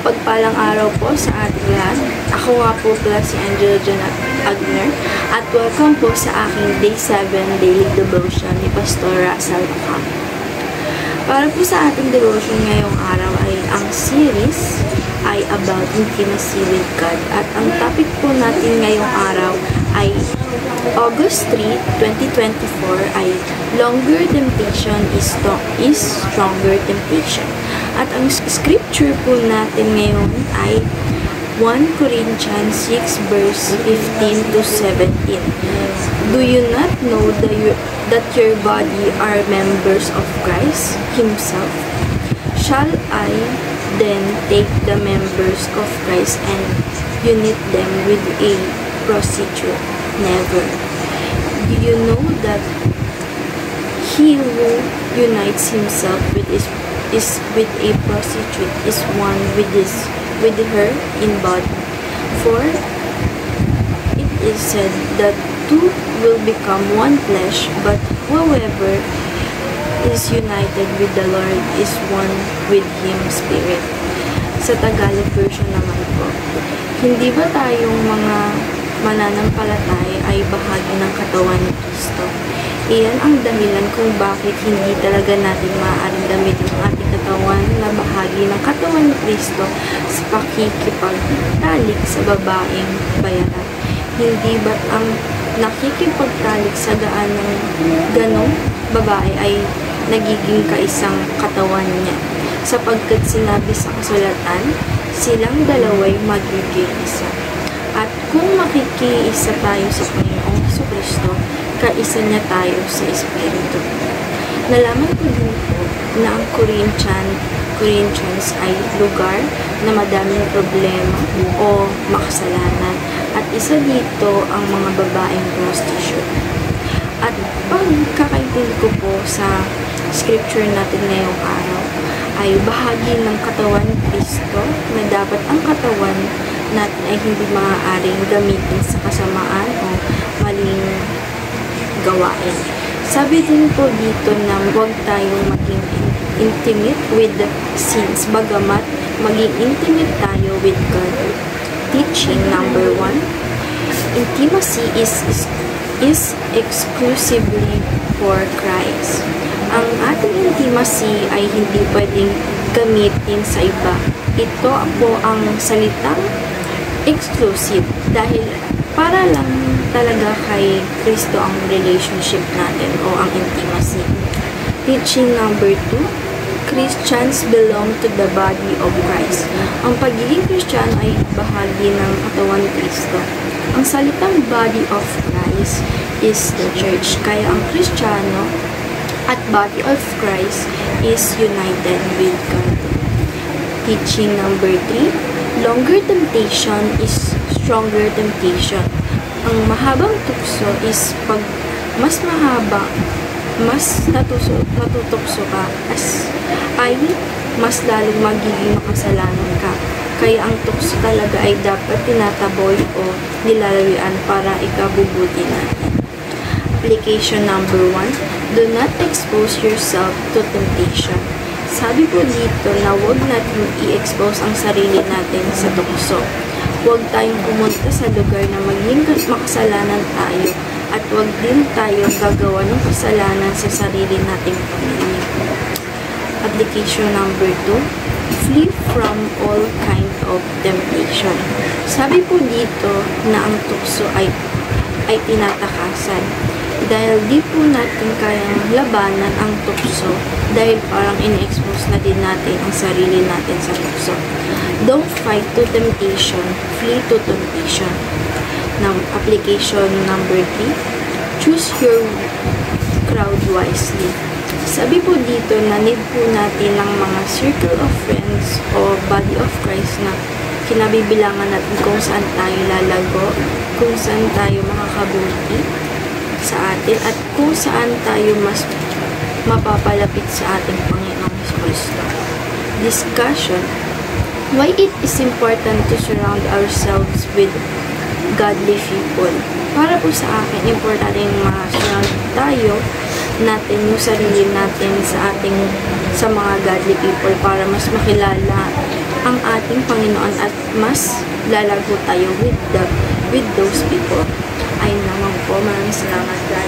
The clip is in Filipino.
Mapagpalang araw po sa ating lahat. Ako nga po pala si Angela Janet Agner at welcome po sa aking Day 7 Daily Devotion ni Pastor Russell Bacam. Para po sa ating devotion ngayong araw ay ang series ay about intimacy with God at ang topic po natin ngayong araw ay August 3, 2024 ay Longer Temptation is Stronger Temptation. At ang scripture po natin ngayon ay 1 Corinthians 6 verse 15 to 17. Do you not know that your body are members of Christ Himself? Shall I then take the members of Christ and unite them with a prostitute? Never. Do you know that he who unites himself with a prostitute is one with her in body? For it is said that two will become one flesh, but whoever is united with the Lord is one with Him Spirit. Sa Tagalog version naman po, hindi ba tayong mga mananampalataya ay bahagi ng katawan ni Kristo? Iyan ang dahilan kung bakit hindi talaga natin maaaring gamitin ang ating katawan na bahagi ng katawan ni Kristo sa pakikipagtalik sa babaeng bayaran. Hindi ba't ang nakikipagtalik sa gaan ng ganong babae ay nagiging kaisang katawan niya? Sapagkat sinabi sa kasulatan, silang dalawa'y magiging isa. At kung makikiisa tayo sa Panginoong Jesucristo, kaisa niya tayo sa Espiritu. Nalaman ko din po na ang Corinthians ay lugar na madaming problema o makasalanan at isa dito ang mga babaeng prostitute. At pagkakaintindi ko po sa scripture natin ngayong araw ay bahagi ng katawan ni Kristo na dapat ang katawan natin ay hindi maaaring gamitin sa kasamaan o maling gawain. Sabi din po dito na huwag tayong maging intimate with sins, bagamat maging intimate tayo with God. Teaching number 1, intimacy is exclusively for Christ. Ang ating intimacy ay hindi pwedeng gamitin sa iba. Ito po ang salitang exclusive dahil para lang talaga kay Kristo ang relationship natin o ang intimacy. Teaching number 2, Christians belong to the body of Christ. Ang pagiging Kristiyano ay bahagi ng katawan ni Kristo. Ang salitang body of Christ is the church. Kaya ang Kristiyano at body of Christ is united with God. Teaching number 3, longer temptation is stronger temptation. Ang mahabang tukso is pag mas mahaba, mas natutukso ka, ay mas lalong magiging makasalanan ka. Kaya ang tukso talaga ay dapat tinataboy o nilalawian para ikabubuti natin. Application number 1, do not expose yourself to temptation. Sabi po dito na huwag natin i-expose ang sarili natin sa tukso. Huwag tayong pumunta sa lugar na maging makasalanan tayo at huwag din tayo gagawa ng kasalanan sa sarili nating pamilya. Application number 2, flee from all kind of temptation. Sabi po dito na ang tukso ay tinatakasan. Dahil di po natin kayang labanan ang tukso dahil parang in-expose na din natin ang sarili natin sa tukso. Don't fight to temptation, flee to temptation. Now, application number 3, choose your crowd wisely. Sabi po dito na need po natin ng mga circle of friends o body of Christ na kinabibilangan natin kung saan tayo lalago, kung saan tayo makakabuti sa atin at kung saan tayo mas mapapalapit sa ating Panginoong Jesucristo. Discussion, why it is important to surround ourselves with godly people. Para po sa akin, importante yung ma-surround tayo natin yung sarili natin sa mga godly people para mas makilala ang ating Panginoon at mas lalago tayo with those people. Ayun naman po, maraming salamat guys.